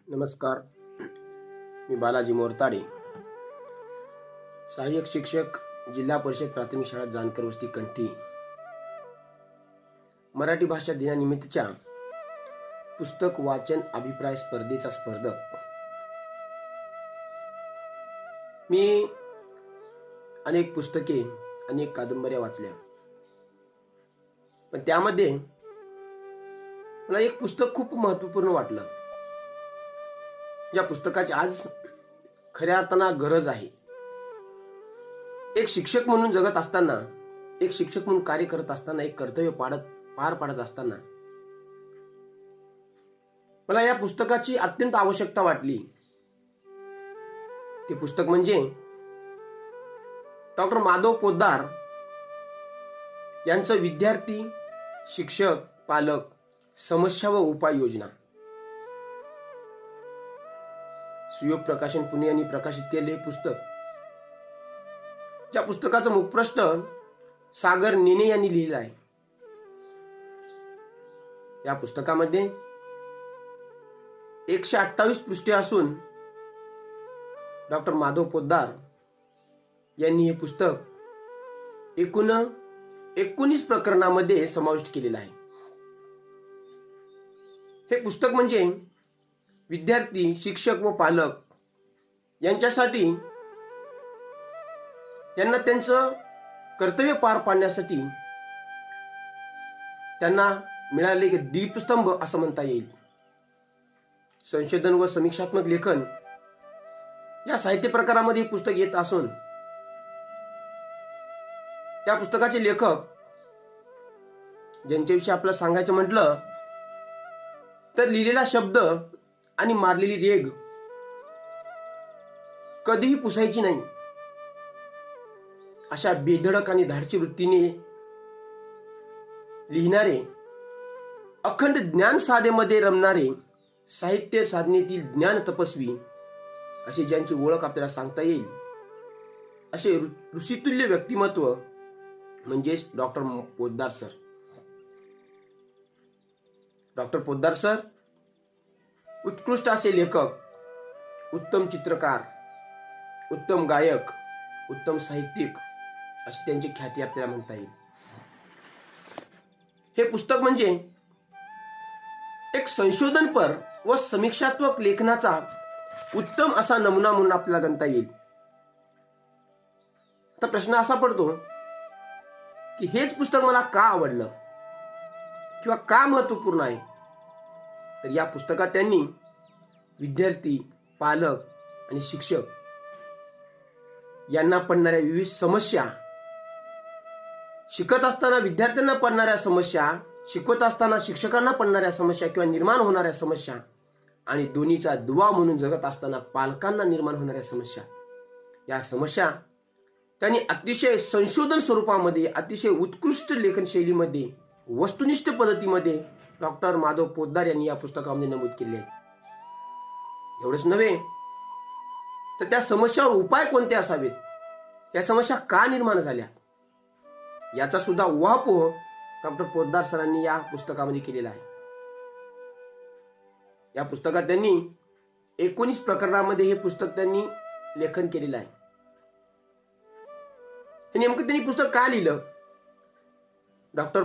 नमस्कार. मी बालाजी मोरताडे, सहाय्यक शिक्षक, जिल्हा परिषद प्राथमिक शाळा जानकर वस्ती कंठी. मराठी भाषा दिनानिमित्तच्या पुस्तक वाचन अभिप्राय स्पर्धेचा स्पर्धक. मी अनेक पुस्तके, अनेक कादंबऱ्या वाचल्या, पण त्यामध्ये मला एक पुस्तक खूप महत्वपूर्ण वाटलं, ज्या पुस्तकाची आज खऱ्या अर्थानं गरज आहे. एक शिक्षक म्हणून जगत असताना, एक शिक्षक म्हणून कार्य करत असताना, एक कर्तव्य पार पाडत असताना मला या पुस्तकाची अत्यंत आवश्यकता वाटली. ते पुस्तक म्हणजे डॉक्टर माधव पोद्दार यांचं विद्यार्थी, शिक्षक, पालक, समस्या व उपाययोजना. सुयोग प्रकाशन पुणे यांनी प्रकाशित केलेले पुस्तक. ज्या पुस्तकाचं मुखपृष्ठ सागर नेने यांनी लिहिलं आहे. या पुस्तकामध्ये 128 पृष्ठे असून डॉक्टर माधव पोद्दार यांनी हे पुस्तक एकूण 19 प्रकरणामध्ये समाविष्ट केलेलं आहे. हे पुस्तक म्हणजे विद्यार्थी, शिक्षक व पालक यांच्यासाठी, यांना त्यांचं कर्तव्य पार पाडण्यासाठी त्यांना मिळालेले एक दीपस्तंभ असं म्हणता येईल. संशोधन व समीक्षात्मक लेखन या साहित्य प्रकारामध्ये हे पुस्तक येत असून त्या पुस्तकाचे लेखक ज्यांच्याविषयी आपल्याला सांगायचं म्हटलं तर लिहिलेला शब्द आणि मारलेली रेघ कधीही पुसायची नाही, अशा बेधडक आणि धाडसी वृत्तीने लिहिणारे, अखंड ज्ञान साधेमध्ये रमणारे, साहित्य साधनेतील ज्ञान तपस्वी अशी ज्यांची ओळख आपल्याला सांगता येईल, असे ऋषितुल्य व्यक्तिमत्व म्हणजेच doctor Poddar sir. Doctor Poddar sir उत्कृष्ट असे लेखक, उत्तम चित्रकार, उत्तम गायक, उत्तम साहित्यिक अशी त्यांची ख्याती आपल्याला म्हणता येईल. हे पुस्तक म्हणजे एक संशोधनपर व समीक्षात्मक लेखनाचा उत्तम असा नमुना म्हणून आपल्याला गणता येईल. आता प्रश्न असा पडतो की हेच पुस्तक मला का आवडलं किंवा का महत्वपूर्ण आहे. तर या पुस्तकात त्यांनी विद्यार्थी, पालक आणि शिक्षक यांना पडणाऱ्या विविध समस्या, शिकत असताना विद्यार्थ्यांना पडणाऱ्या समस्या, शिकवत असताना शिक्षकांना पडणाऱ्या समस्या किंवा निर्माण होणाऱ्या समस्या, आणि दोन्हीचा दुवा म्हणून जगत असताना पालकांना निर्माण होणाऱ्या समस्या, या समस्या त्यांनी अतिशय संशोधन स्वरूपामध्ये, अतिशय उत्कृष्ट लेखन शैलीमध्ये, वस्तुनिष्ठ पद्धतीमध्ये डॉक्टर माधव पोद्दार यांनी या पुस्तकामध्ये नमूद केले आहे. एवढंच नव्हे तर त्या समस्यावर उपाय कोणते असावेत, त्या समस्या का निर्माण झाल्या, याचा सुद्धा उहापोह डॉक्टर पोद्दार सरांनी या पुस्तकामध्ये केलेला आहे. या पुस्तकात त्यांनी 19 प्रकरणामध्ये हे पुस्तक त्यांनी लेखन केलेलं आहे. हे नेमकं त्यांनी पुस्तक का लिहिलं? डॉक्टर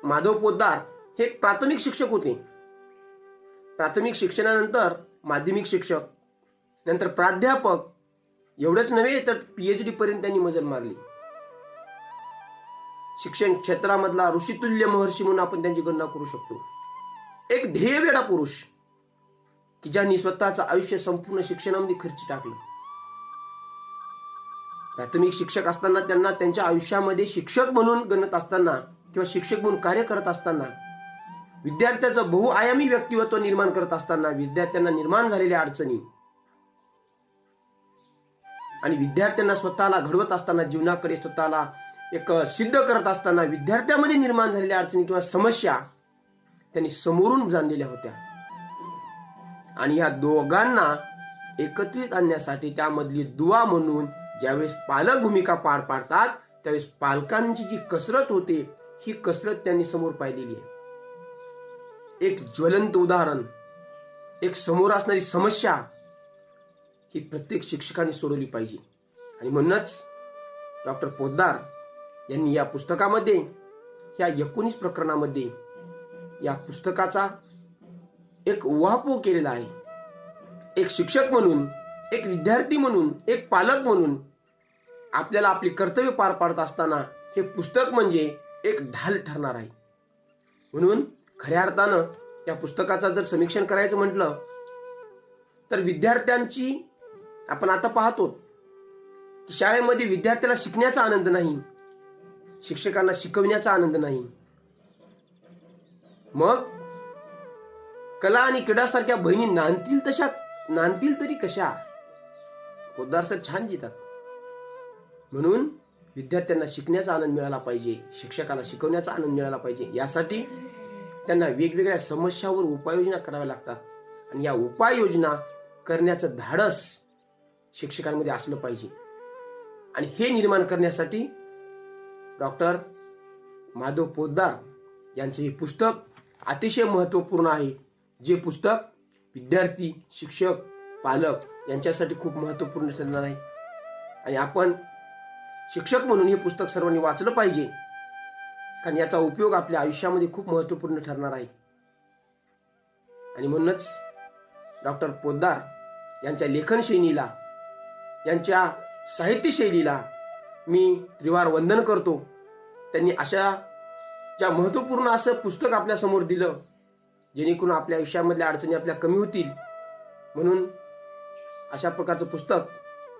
माधव पोद्दार हे प्राथमिक शिक्षक होते. प्राथमिक शिक्षणानंतर माध्यमिक शिक्षक, नंतर प्राध्यापक, एवढंच नव्हे तर PhD पर्यंत त्यांनी मजल मारली. शिक्षण क्षेत्रामधला ऋषितुल्य महर्षी म्हणून आपण त्यांची गणना करू शकतो. एक ध्येयवेडा पुरुष की ज्यांनी स्वतःचं आयुष्य संपूर्ण शिक्षणामध्ये खर्ची टाकलं. प्राथमिक शिक्षक असताना त्यांना त्यांच्या आयुष्यामध्ये शिक्षक म्हणून गणत असताना किंवा शिक्षक म्हणून कार्य करत असताना, विद्यार्थ्याचं बहुआयामी व्यक्तिमत्व निर्माण करत असताना, विद्यार्थ्यांना निर्माण झालेल्या अडचणी आणि विद्यार्थ्यांना स्वतःला घडवत असताना, जीवनाकडे स्वतःला एक सिद्ध करत असताना विद्यार्थ्यांमध्ये निर्माण झालेल्या अडचणी किंवा समस्या त्यांनी समोरून जाणलेल्या होत्या. आणि या दोघांना एकत्रित आणण्यासाठी त्यामधली दुवा म्हणून ज्यावेळेस पालक भूमिका पार पाडतात त्यावेळेस पालकांची जी कसरत होते, ही कसरत त्यांनी समोर पाहिलेली आहे. एक ज्वलंत उदाहरण, एक समोर असणारी समस्या ही प्रत्येक शिक्षकाने सोडवली पाहिजे. आणि म्हणूनच डॉक्टर पोद्दार यांनी या पुस्तकामध्ये, ह्या 19 प्रकरणामध्ये या पुस्तकाचा एक उहापोह केलेला आहे. एक शिक्षक म्हणून, एक विद्यार्थी म्हणून, एक पालक म्हणून आपल्याला आपली कर्तव्य पार पाडत असताना हे पुस्तक म्हणजे एक ढाल ठरणार आहे. म्हणून खऱ्या अर्थानं या पुस्तकाचा जर समीक्षण करायचं म्हटलं तर विद्यार्थ्यांची, आपण आता पाहतो की शाळेमध्ये विद्यार्थ्याला शिकण्याचा आनंद नाही, शिक्षकांना शिकवण्याचा आनंद नाही. मग कला आणि क्रीडा सारख्या बहिणी नांदतील तरी कशा? पोद्दार सर छान लिहितात. म्हणून विद्यार्थ्यांना शिकण्याचा आनंद मिळाला पाहिजे, शिक्षकाला शिकवण्याचा आनंद मिळाला पाहिजे. यासाठी त्यांना वेगवेगळ्या समस्यावर उपाययोजना कराव्या लागतात. आणि या उपाययोजना करण्याचं धाडस शिक्षकांमध्ये असलं पाहिजे. आणि हे निर्माण करण्यासाठी डॉक्टर माधव पोद्दार यांचं हे पुस्तक अतिशय महत्त्वपूर्ण आहे. जे पुस्तक विद्यार्थी, शिक्षक, पालक यांच्यासाठी खूप महत्त्वपूर्ण ठरणार आहे. आणि आपण शिक्षक म्हणून हे पुस्तक सर्वांनी वाचलं पाहिजे, कारण याचा उपयोग आपल्या आयुष्यामध्ये खूप महत्त्वपूर्ण ठरणार आहे. आणि म्हणूनच डॉक्टर पोद्दार यांच्या लेखन शैलीला, यांच्या साहित्य शैलीला मी त्रिवार वंदन करतो. त्यांनी अशा ज्या महत्त्वपूर्ण असं पुस्तक आपल्या समोर दिलं, जेणेकरून आपल्या आयुष्यामधल्या अडचणी आपल्या कमी होतील. म्हणून अशा प्रकारचं पुस्तक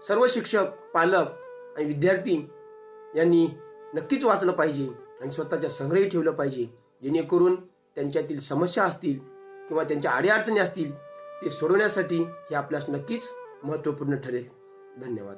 सर्व शिक्षक, पालक आणि विद्यार्थी यांनी नक्कीच वाचलं पाहिजे आणि स्वतःच्या संग्रही ठेवलं पाहिजे, जेणेकरून त्यांच्यातील समस्या असतील किंवा त्यांच्या अडीअडचणी असतील ते सोडवण्यासाठी हे आपल्यास नक्कीच महत्त्वपूर्ण ठरेल. धन्यवाद.